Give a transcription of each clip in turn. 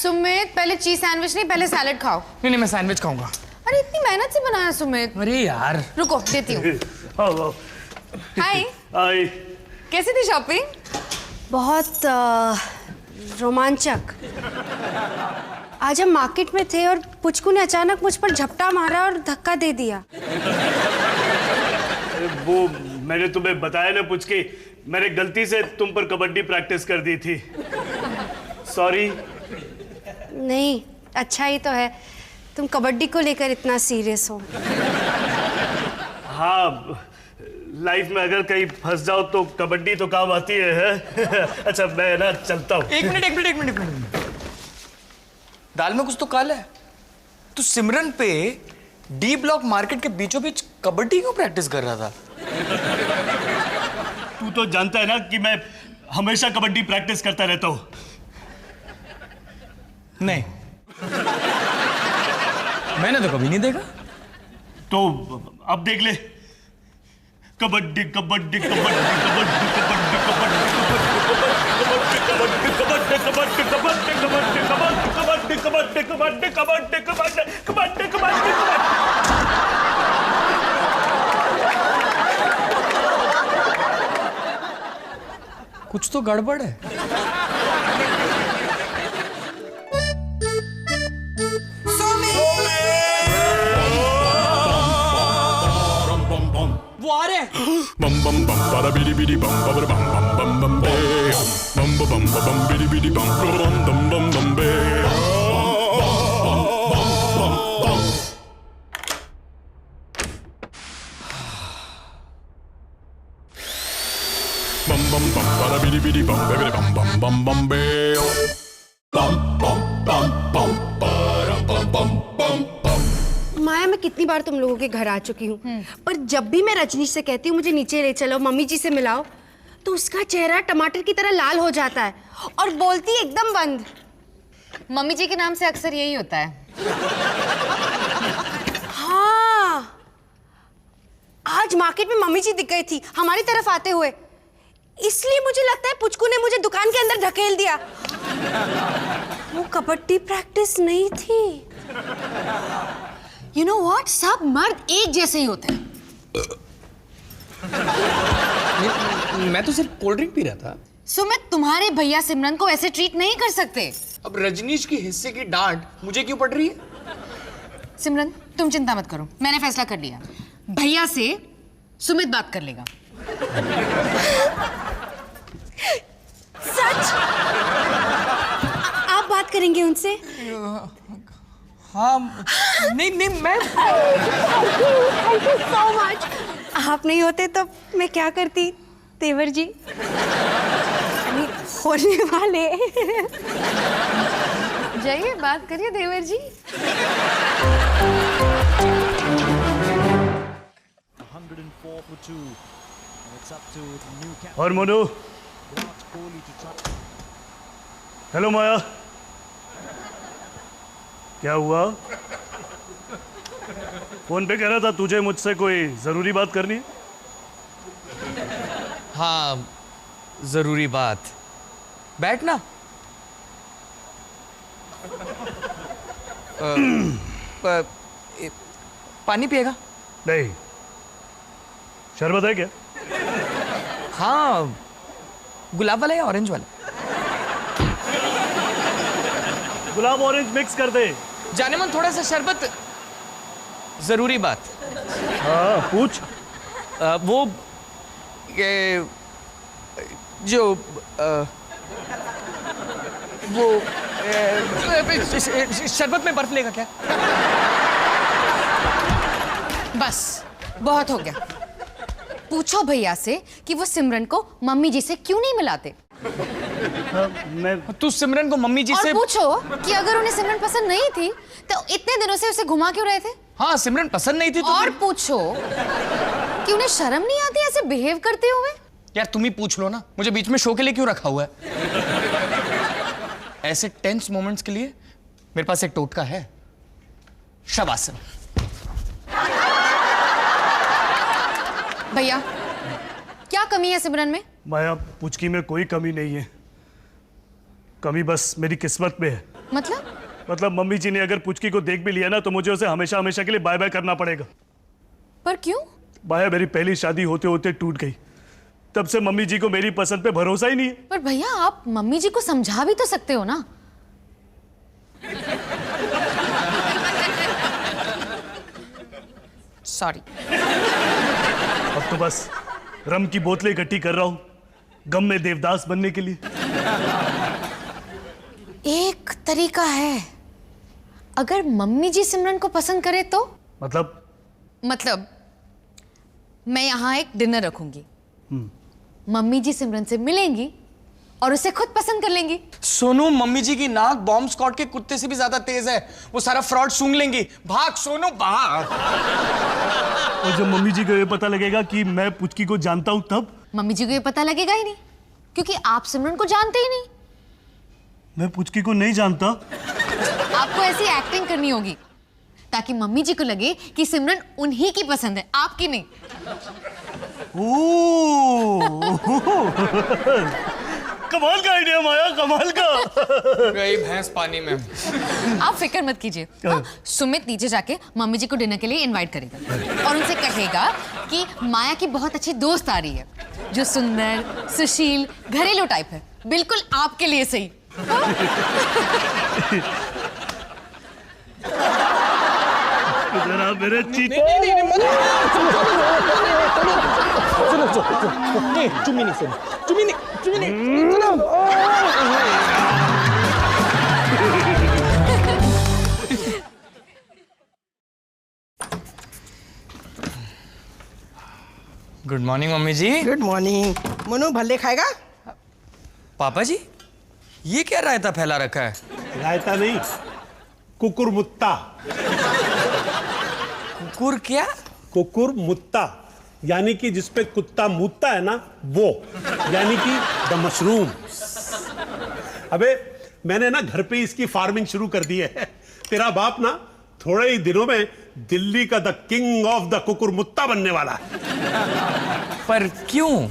सुमित पहले cheese sandwich नहीं, पहले सैलेड खाओ। नहीं, मैं सैंडविच खाऊंगा। अरे इतनी मेहनत से बनाया सुमित। अरे यार रुको देती हूँ। हाय। हाय। कैसी थी शॉपिंग? बहुत रोमांचक। आज हम मार्केट में थे और पुचकू ने अचानक मुझ पर झपटा मारा और धक्का दे दिया। वो मैंने तुम्हें बताया ना पुचकी, मैंने गलती से तुम पर कबड्डी प्रैक्टिस कर दी थी। सॉरी। नहीं, अच्छा ही तो है तुम कबड्डी को लेकर इतना सीरियस हो। हाँ, लाइफ में अगर कहीं फंस जाओ तो कबड्डी तो काम आती है। अच्छा मैं ना चलता हूँ। एक मिनट। दाल में कुछ तो काला है। तू सिमरन पे डी ब्लॉक मार्केट के बीचों बीच कबड्डी क्यों प्रैक्टिस कर रहा था? तू तो जानता है ना कि मैं हमेशा कबड्डी प्रैक्टिस करता रहता हूँ। नहीं, मैंने तो कभी नहीं देखा। तो अब देख ले। कबड्डी कबड्डी कबड्डी कबड्डी कबड्डी कबड्डी कबड्डी कबड्डी कबड्डी कबड्डी कबड्डी कबड्डी कबड्डी कबड्डी कबड्डी। कुछ तो गड़बड़ है। वो आ रहे हैं। bum bum bum bada bidi bidi bum bum bum bum bum bum bum bum bum bum bidi bidi bum bum bum bum bum bum bum bum bada bidi bidi bum bum bum bum bum bum bum bum bum bum. माया, मैं कितनी बार तुम लोगों के घर आ चुकी हूँ, पर जब भी मैं रजनी से कहती हूँ मुझे नीचे ले चलो, मम्मी जी से मिलाओ, तो उसका चेहरा टमाटर की तरह लाल हो जाता है और बोलती एकदम बंद। मम्मी जी के नाम से अक्सर यही होता है। हाँ, आज मार्केट में मम्मी जी दिख गई थी हमारी तरफ आते हुए, इसलिए मुझे लगता है पुचकू ने मुझे दुकान के अंदर धकेल दिया। वो कबड्डी प्रैक्टिस नहीं थी। You know what? सब मर्द एक जैसे ही होते हैं। मैं तो सिर्फ कोल्ड ड्रिंक पी रहा था। सुमित, तुम्हारे भैया सिमरन को ऐसे ट्रीट नहीं कर सकते। अब रजनीश की हिस्से की डांट मुझे क्यों पड़ रही है? सिमरन, तुम चिंता मत करो, मैंने फैसला कर लिया। भैया से सुमित बात कर लेगा। सच? आप बात करेंगे उनसे? हाँ, नहीं मैं Thank you so much. आप नहीं होते तो मैं क्या करती तेवर जी? होने वाले। जाइए बात करिए देवर जी। और मोनू। हेलो माया, क्या हुआ? फोन पे कह रहा था तुझे मुझसे कोई जरूरी बात करनी है। हाँ, जरूरी बात। बैठना। पानी पिएगा? नहीं, शरबत है क्या? हाँ, गुलाब वाला या ऑरेंज वाला? गुलाब ऑरेंज मिक्स कर दे। जाने मन थोड़ा सा शरबत। जरूरी बात। हाँ पूछ। वो ये जो वो शरबत में बर्फ लेगा क्या? बस बहुत हो गया। पूछो भैया से कि वो सिमरन को मम्मी जी से क्यों नहीं मिलाते। तू सिमरन को मम्मी जी और से पूछो कि अगर उन्हें सिमरन पसंद नहीं थी तो इतने दिनों से उसे घुमा क्यों रहे थे। हाँ, सिमरन पसंद नहीं थी तो और पूछो कि उन्हें शर्म नहीं आती ऐसे बिहेव करते हुए। यार तुम ही पूछ लो ना, मुझे बीच में शो के लिए क्यों रखा हुआ है? ऐसे टेंस मोमेंट्स के लिए मेरे पास एक टोटका है, शवासन। भैया, क्या कमी है सिमरन में? माया, पुचकी में कोई कमी नहीं है, कमी बस मेरी किस्मत में है। मतलब मम्मी जी ने अगर पुचकी को देख भी लिया ना तो मुझे उसे हमेशा हमेशा के लिए बाय बाय करना पड़ेगा। पर क्यों? बाया, मेरी पहली शादी होते होते टूट गई। तब से मम्मी जी को मेरी पसंद पे भरोसा ही नहीं है। पर भैया आप मम्मी जी को समझा भी तो सकते हो ना। सॉरी। अब तो बस रम की बोतलें इकट्ठी कर रहा हूं गम में देवदास बनने के लिए। एक तरीका है, अगर मम्मी जी सिमरन को पसंद करे तो? मतलब मैं यहाँ एक डिनर रखूंगी, मम्मी जी सिमरन से मिलेंगी और उसे खुद पसंद कर लेंगी। सोनू, मम्मी जी की नाक बॉम्ब स्क्वाड के कुत्ते से भी ज्यादा तेज है, वो सारा फ्रॉड सूंघ लेंगी। भाग सोनू भाग। और जब मम्मी जी को ये पता लगेगा कि मैं पुचकी को जानता हूं तब? मम्मी जी को ये पता लगेगा ही नहीं, क्योंकि आप सिमरन को जानते ही नहीं। मैं पुचकी को नहीं जानता। आपको ऐसी एक्टिंग करनी होगी ताकि मम्मी जी को लगे कि सिमरन उन्हीं की पसंद है, आपकी नहीं। कमाल का आइडिया माया, कमाल का। गई भैंस पानी में। आप फिक्र मत कीजिए। हाँ, सुमित नीचे जाके मम्मी जी को डिनर के लिए इनवाइट करेगा और उनसे कहेगा कि माया की बहुत अच्छी दोस्त आ रही है जो सुंदर, सुशील, घरेलू टाइप है, बिल्कुल आपके लिए सही। जरा मेरे चीते। चुम्मी नहीं सुनो, चुम्मी नहीं। Good morning mummy ji. Good morning. Manu भल्ले खाएगा? पापा जी, ये क्या रायता फैला रखा है? रायता नहीं, कुकुरमुत्ता। कुकुर क्या? कुकुरमुत्ता यानी कि जिसपे कुत्ता मूतता है ना, वो यानी कि द मशरूम। अबे मैंने ना घर पे इसकी फार्मिंग शुरू कर दी है। तेरा बाप ना थोड़े ही दिनों में दिल्ली का द किंग ऑफ द कुकुरमुत्ता बनने वाला है। पर क्यों?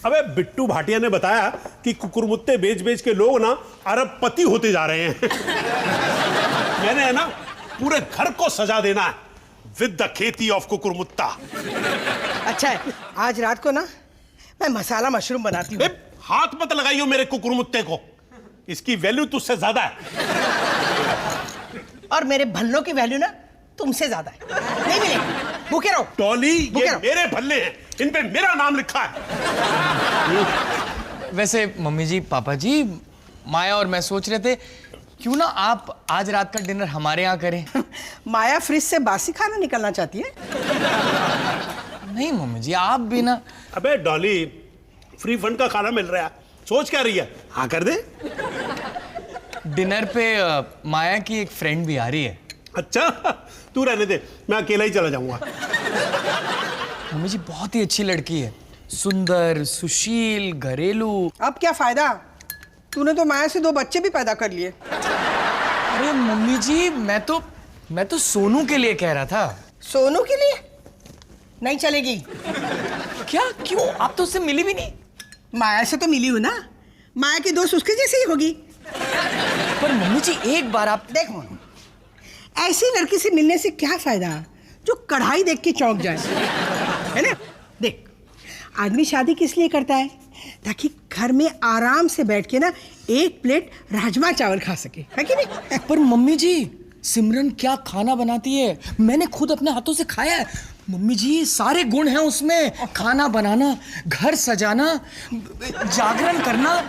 अबे बिट्टू भाटिया ने बताया कि कुकुरमुत्ते बेच बेच के लोग ना अरबपति होते जा रहे हैं। मैंने है ना पूरे घर को सजा देना है विद द खेती ऑफ कुकुरमुत्ता। अच्छा है, आज रात को ना मैं मसाला मशरूम बनाती हूँ। हाथ मत लगाइयो मेरे कुकुरमुत्ते को, इसकी वैल्यू तुझसे ज्यादा है। और मेरे भल्लों की वैल्यू ना तुमसे ज्यादा है। नहीं मिलेगी, भूखे रहो। टॉली, भूखे ये रहो। मेरे भल्ले हैं, इन पे मेरा नाम लिखा है। वैसे मम्मी जी, पापा जी, माया और मैं सोच रहे थे क्यों ना आप आज रात का डिनर हमारे यहाँ करें। माया फ्रिज से बासी खाना निकलना चाहती है। नहीं मम्मी जी, आप भी ना। अबे डॉली, फ्री फंड का खाना मिल रहा है, सोच क्या रही है? हाँ कर दे। डिनर पे माया की एक फ्रेंड भी आ रही है। अच्छा, तू रहने दे, मैं अकेला ही चला जाऊंगा। मम्मी जी बहुत ही अच्छी लड़की है, सुंदर, सुशील, घरेलू। अब क्या फायदा, तूने तो माया से 2 बच्चे भी पैदा कर लिए। अरे मम्मी जी, मैं तो सोनू के लिए कह रहा था। सोनू के लिए नहीं चलेगी। क्या? क्यों? आप तो उससे मिली भी नहीं। माया से तो मिली हूं ना, माया की दोस्त उसके जैसी ही होगी। पर मम्मी जी एक बार आप देख मोनू, ऐसी लड़की से मिलने से क्या फायदा जो कढ़ाई देख के चौंक जाए, है ना? देख, आदमी शादी किस लिए करता है? ताकि घर में आराम से बैठ के ना एक प्लेट राजमा चावल खा सके, है कि नहीं? पर मम्मी जी, सिमरन क्या खाना बनाती है, मैंने खुद अपने हाथों से खाया है। मम्मी जी सारे गुण हैं उसमें, खाना बनाना, घर सजाना, जागरण करना,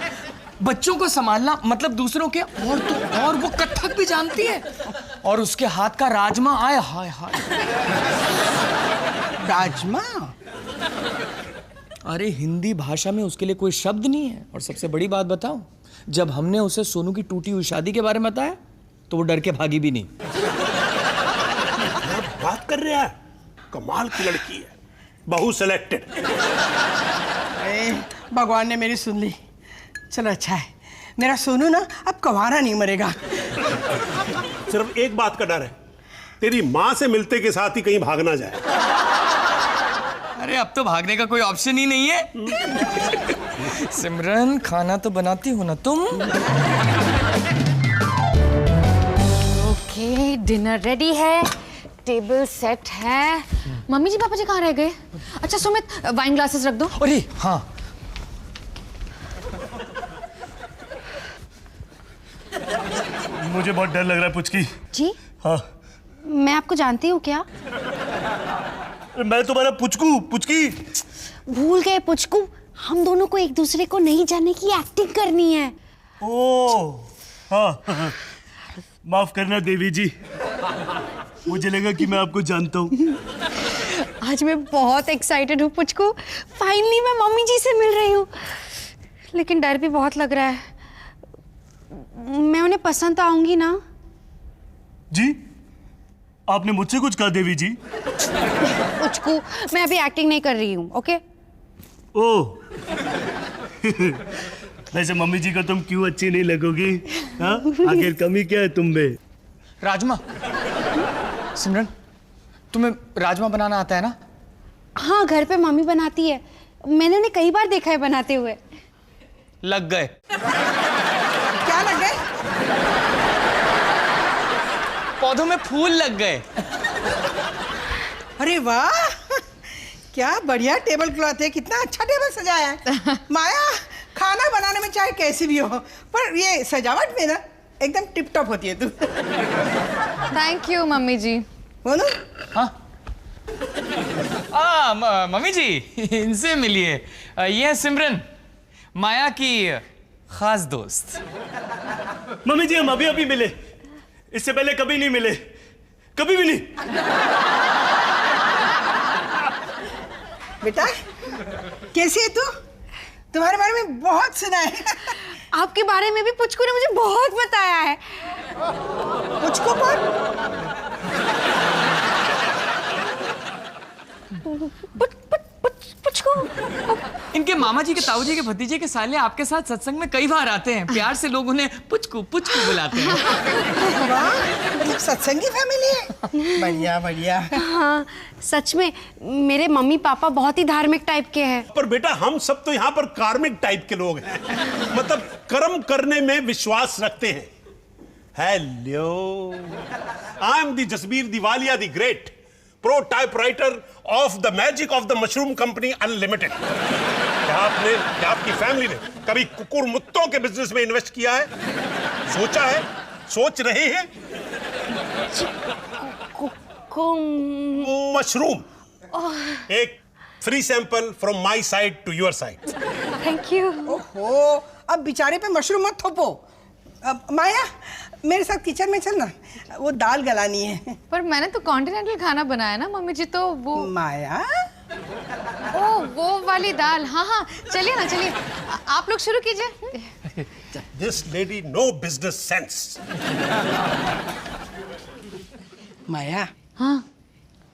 बच्चों को संभालना, मतलब दूसरों के, और तो और वो कथक भी जानती है। और उसके हाथ का राजमा, आए हाय हाय। राजमा? अरे हिंदी भाषा में उसके लिए कोई शब्द नहीं है। और सबसे बड़ी बात बताऊं, जब हमने उसे सोनू की टूटी हुई शादी के बारे में बताया तो वो डर के भागी भी नहीं। बात कर रहा है, कमाल की लड़की है, बहु सेलेक्टेड। भगवान ने मेरी सुन ली। चलो अच्छा है, मेरा सोनू ना अब कवारा नहीं मरेगा। सिर्फ एक बात का डर है, तेरी माँ से मिलते के साथ ही कहीं भाग ना जाए। अरे अब तो भागने का कोई ऑप्शन ही नहीं है। सिमरन, खाना तो बनाती हो ना तुम? ओके, डिनर रेडी है, टेबल सेट है। मम्मी जी पापा जी कहाँ रह गए? अच्छा सुमित, वाइन ग्लासेस रख दो। अरे हाँ, मुझे बहुत डर लग रहा है पुचकी। जी, हाँ, मैं आपको जानती हूँ क्या? मैं तुम्हारा पुचकी। भूल गए पुचकू, हम दोनों को एक दूसरे को नहीं जानने की एक्टिंग करनी है। ओ हाँ, माफ करना देवी जी, मुझे लगा कि मैं आपको जानता हूँ। आज मैं बहुत एक्साइटेड हूँ पुचकू, फाइनली मैं मम्मी जी से मिल रही हूँ, लेकिन डर भी बहुत लग रहा है। मैं उन्हें पसंद तो आऊंगी ना? जी, आपने मुझसे कुछ कहा देवी जी? पुचकू, मैं अभी एक्टिंग नहीं कर रही हूँ, ओके? ओ वैसे मम्मी जी को तुम क्यों अच्छी नहीं लगोगी? हाँ, आखिर कमी क्या है तुम में? राजमा। सिमरन, तुम्हें राजमा बनाना आता है ना? हाँ, घर पे मम्मी बनाती है, मैंने उन्हें कई बार देखा है बनाते हुए। लग गए। क्या लग गए? पौधों में फूल लग गए। अरे वाह, क्या बढ़िया टेबल क्लॉथ है, कितना अच्छा टेबल सजाया है। माया, खाना बनाने में चाहे कैसी भी हो, पर ये सजावट में ना एकदम टिप टॉप होती है तू। थैंक यू मम्मी जी। बोलो। हाँ, मम्मी जी, इनसे मिलिए। ये है सिमरन, माया की खास दोस्त। मम्मी जी, हम अभी अभी मिले, इससे पहले कभी नहीं मिले, कभी भी नहीं। बेटा, कैसी है तू? तुम्हारे बारे में बहुत सुना है। आपके बारे में भी पुचकू ने मुझे बहुत बताया है। मुझको कौन? पुचकू? इनके मामा जी के ताऊ जी के भतीजे के साले आपके साथ सत्संग में कई बार आते हैं। प्यार से लोग उन्हें पुचकू पुचकू बुलाते हैं। वाह, मतलब सत्संगी फैमिली है। बढ़िया बढ़िया। हाँ, सच में मेरे मम्मी पापा बहुत ही धार्मिक टाइप के हैं। पर बेटा, हम सब तो यहाँ पर कार्मिक टाइप के लोग हैं, मतलब कर्म करने में विश्वास रखते हैं। Hello, I am the Jasbir Diwalia the great, pro typewriter of the magic of the mushroom company unlimited. क्या आपकी फैमिली ने कभी कुकुर मुत्तों के बिजनेस में इन्वेस्ट किया है? सोचा है? सोच रहे हैं? मशरूम, एक free sample from my side to your side. Thank you. ओहो, अब बेचारे पे मशरूम मत थोपो। अब माया, मेरे साथ किचन में चलना, वो दाल गलानी है। पर मैंने तो कॉन्टिनेंटल खाना बनाया ना मम्मी जी, तो वो माया, ओ वो वाली दाल। हाँ हाँ, चलिए ना, चलिए आप लोग शुरू कीजिए। This lady no business sense. Maya, हाँ,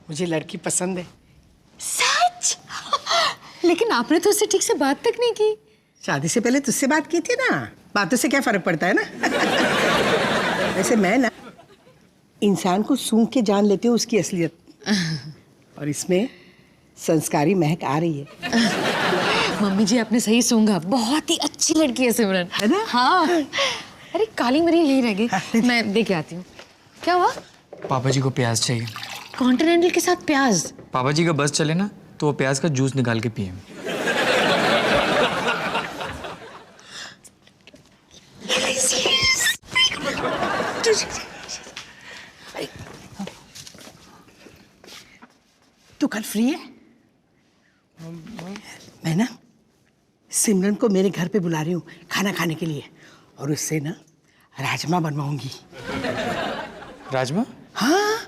मुझे लड़की पसंद है। सच? लेकिन आपने तो उससे ठीक से बात तक नहीं की। शादी से पहले तुझसे बात की थी ना, बातों से क्या फर्क पड़ता है ना। वैसे मैं ना इंसान को सूंघ के जान लेती हूँ उसकी असलियत, और इसमें संस्कारी महक आ रही है। मम्मी जी आपने सही सूंघा, बहुत ही अच्छी लड़की है सिमरन, है ना? हाँ। अरे काली मरी यही रह गई, मैं देख के आती हूँ। क्या हुआ? पापा जी को प्याज चाहिए। कॉन्टिनेंटल के साथ प्याज? पापा जी का बस चले ना तो वो प्याज का जूस निकाल के पिए। तू कल फ्री है? मैं ना सिमरन को मेरे घर पे बुला रही हूँ खाना खाने के लिए, और उससे ना राजमा बनवाऊंगी। राजमा? हाँ,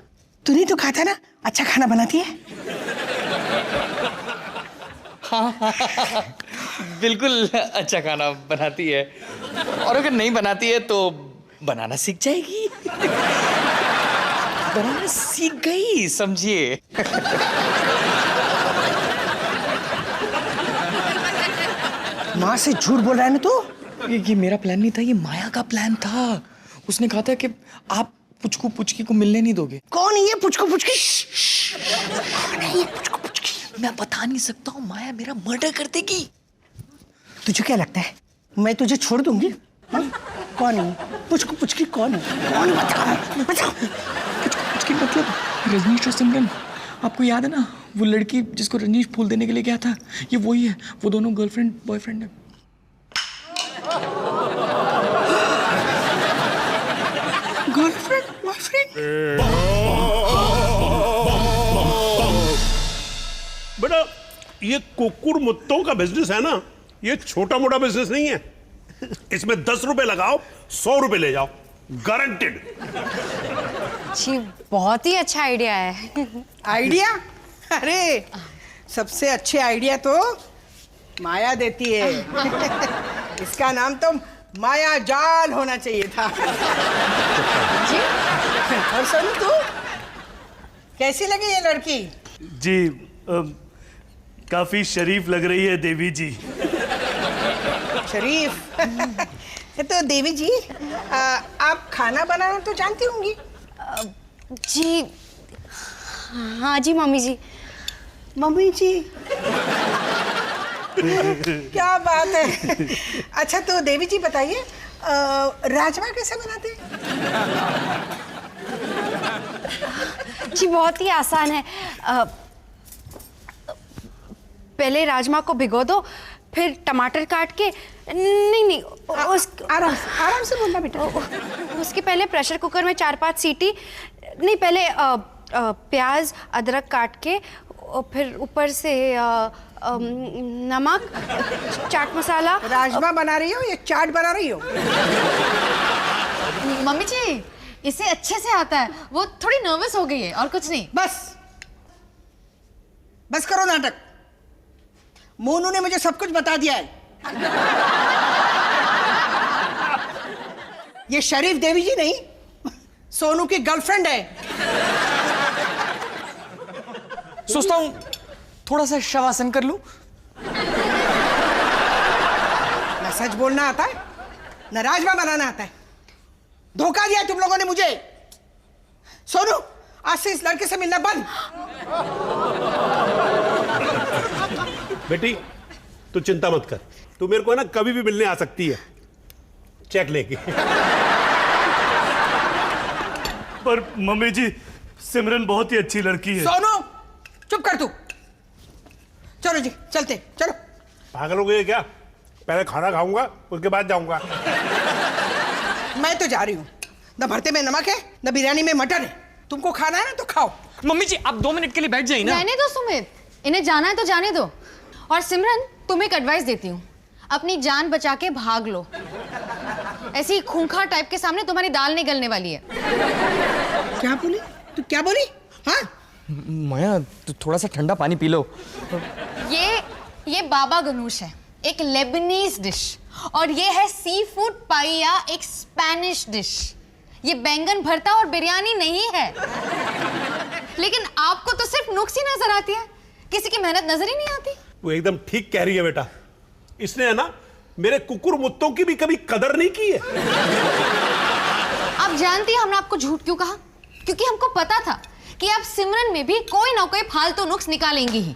तूने तो कहा था ना अच्छा खाना बनाती है। बिल्कुल अच्छा खाना बनाती है, और अगर नहीं बनाती है तो बनाना सीख जाएगी। बनाना सीख गई, समझिए। माँ से झूठ बोल रहा है ना तू? ये मेरा प्लान नहीं था, ये माया का प्लान था। उसने कहा था कि आप पुचकू पुचकी को मिलने नहीं दोगे। कौन है ये पुचको पुचकी? कौन है ये पुचकू पुचकी? मैं बता नहीं सकता हूँ, माया मेरा मर्डर कर देगी। तुझे क्या लगता है मैं तुझे छोड़ दूंगी? हाँ? कौन है? पुचकी कौन है? कौन बताओ? पुचकी मतलब रजनीश और सिमरन। आपको याद है ना वो लड़की जिसको रजनीश फूल देने के लिए गया था, ये वही है। वो दोनों गर्लफ्रेंड बॉयफ्रेंड है। Girlfriend boyfriend? बेटा ये कुकुर मुत्तों का बिजनेस है ना, ये छोटा मोटा बिजनेस नहीं है। इसमें 10 रुपए लगाओ, 100 रुपए ले जाओ, गारंटेड। जी बहुत ही अच्छा आइडिया है। आइडिया? अरे सबसे अच्छे आइडिया तो माया देती है। इसका नाम तो माया जाल होना चाहिए था। जी और सुन तू, कैसी लगी ये लड़की? जी काफी शरीफ लग रही है देवी जी। शरीफ? तो देवी जी आप खाना बनाना तो जानती होंगी? जी हाँ जी मम्मी जी। मम्मी जी क्या बात है। अच्छा तो देवी जी बताइए राजमा कैसे बनाते हैं? जी बहुत ही आसान है। पहले राजमा को भिगो दो, फिर टमाटर काट के नहीं आराम से बोलना बेटा। उसके पहले प्रेशर कुकर में 4-5 सीटी नहीं, पहले प्याज अदरक काट के और फिर ऊपर से नमक, चाट मसाला। राजमा बना रही हो या चाट बना रही हो? मम्मी जी इसे अच्छे से आता है, वो थोड़ी नर्वस हो गई है और कुछ नहीं। बस करो नाटक। मोनू ने मुझे सब कुछ बता दिया है। ये शरीफ देवी जी नहीं, सोनू की गर्लफ्रेंड है। सोचता हूँ थोड़ा सा शवासन कर लूं। न सच बोलना आता है, न राजमा बनाना आता है। धोखा दिया तुम लोगों ने मुझे। सोनू आज से इस लड़के से मिलना बंद। बेटी तू चिंता मत कर, तू मेरे को ना कभी भी मिलने आ सकती है, चेक लेके। पर मम्मी जी सिमरन बहुत ही अच्छी लड़की है। सोनू चुप कर तू। चलो जी चलते, चलो। पागल हो गए क्या? पहले खाना खाऊंगा उसके बाद जाऊंगा। मैं तो जा रही हूँ। न भरते में नमक है, न बिरयानी में मटन है। तुमको खाना है ना तो खाओ। मम्मी जी आप 2 मिनट के लिए बैठ जाइए ना। रहने दो सुमित, इन्हें जाना है तो जाने दो। और सिमरन तुम्हें एक एडवाइस देती हूँ, अपनी जान बचा के भाग लो। ऐसी खूंखार टाइप के सामने तुम्हारी दाल नहीं गलने वाली है। क्या बोली? तू क्या बोली? हाँ माया तो थोड़ा सा ठंडा पानी पी लो। ये बाबा गनूश है, एक लेबनीज डिश, और ये है सी फूड पाइया, एक स्पेनिश डिश। ये बैंगन भरता और बिरयानी नहीं है। लेकिन आपको तो सिर्फ नुक्स ही नजर आती है, किसी की मेहनत नजर ही नहीं आती। वो एकदम ठीक कह रही है बेटा। इसने है ना मेरे कुकुर मुत्तों की भी कभी कदर नहीं की है। आप जानती हैं हमने आपको झूठ क्यों कहा? क्योंकि हमको पता था कि आप सिमरन में भी कोई ना कोई फालतू नुक्स निकालेंगी ही।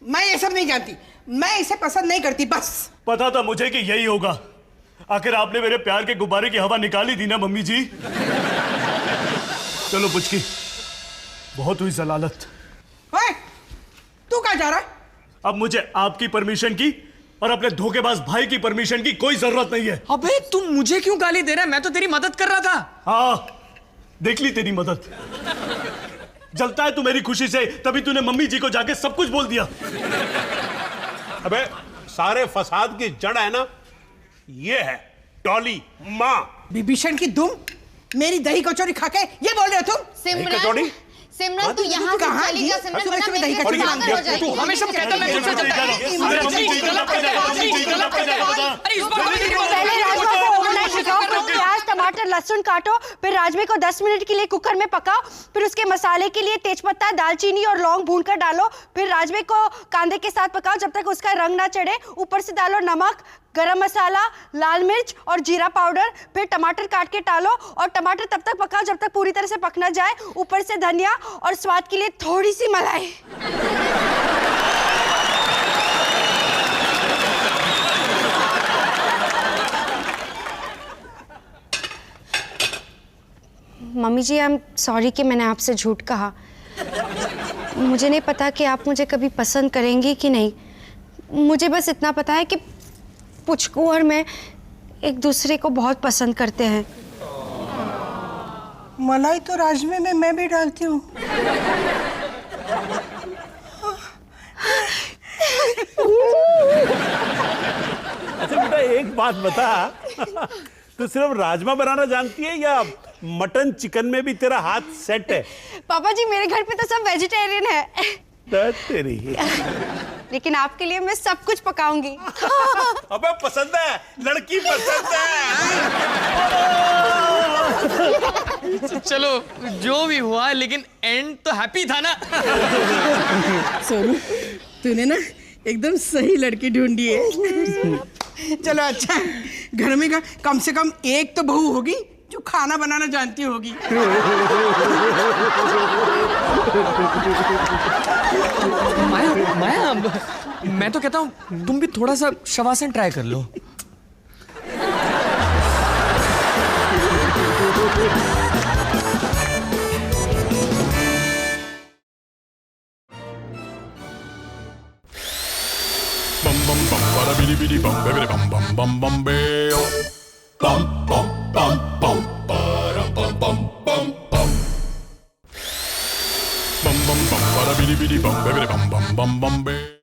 मैं ये सब नहीं जानती, मैं इसे पसंद नहीं करती बस। पता था मुझे कि यही होगा। आखिर आपने मेरे प्यार के गुब्बारे की हवा निकाली थी ना मम्मी जी। चलो पुचकी, बहुत हुई जलालत। ओए, तू कहाँ जा रहा है? अब मुझे आपकी परमिशन की और अपने धोखेबाज भाई की परमिशन की कोई जरूरत नहीं है। अबे तू मुझे क्यों गाली दे रहा है? मैं तो तेरी मदद कर रहा था। हाँ देख ली तेरी मदद। जलता है तू मेरी खुशी से, तभी तूने मम्मी जी को जाके सब कुछ बोल दिया। अबे सारे फसाद की जड़ है ना, ये है डॉली माँ। विभीषण की दुम मेरी दही कचौरी खा के ये बोल रहे हो तुम? कचौड़ी? सिमरन तू यहाँ से कहाँ चली जा। जी? सिमरन सुबह वरना सुबह मेरी दही कचौड़ी पागल हो जाएगी। तू हमेशा कहता है मैं तुझसे चलता हूं। अरे इस बार मेरी बात पहले राजमा को ओवरनाइट भिगाओ, फिर प्याज टमाटर लहसुन काटो, फिर राजमे को 10 मिनट के लिए कुकर में पकाओ, फिर उसके मसाले के लिए तेजपत्ता, दालचीनी और लौंग भूनकर डालो, फिर राजमे को कांदे के साथ पकाओ जब तक उसका रंग ना चढ़े, ऊपर से डालो नमक, गरम मसाला, लाल मिर्च और जीरा पाउडर, फिर टमाटर काट के डालो और टमाटर तब तक पकाओ जब तक पूरी तरह से पक ना जाए, ऊपर से धनिया और स्वाद के लिए थोड़ी सी मलाई। Mummy ji, I am sorry कि मैंने आपसे झूठ कहा। मुझे नहीं पता कि आप मुझे कभी पसंद करेंगी कि नहीं। मुझे बस इतना पता है कि पुचकू और मैं एक दूसरे को बहुत पसंद करते हैं। मलाई तो राजमे में मैं भी डालती हूँ। अच्छा बेटा, एक बात बता, तू सिर्फ राजमा बनाना जानती है या मटन चिकन में भी तेरा हाथ सेट है? पापा जी, मेरे घर पे तो सब वेजिटेरियन है। तेरी लेकिन आपके लिए मैं सब कुछ पकाऊंगी। अबे पसंद है, लड़की पसंद है। चलो जो भी हुआ, लेकिन एंड तो हैप्पी था ना। सोनू, तूने ना एकदम सही लड़की ढूंढी है। चलो अच्छा, घर में का कम से कम एक तो बहू होगी जो खाना बनाना जानती होगी। माया, माया, मैं तो कहता हूँ तुम भी थोड़ा सा शवासन ट्राई कर लो। Bum bum bum bada bidi bidi bum bidi bum bum bum bum beo. Bum bum bum bum bada bum bum bum bum. Bum bum bum bada bidi bidi bum bidi bum bum bum bum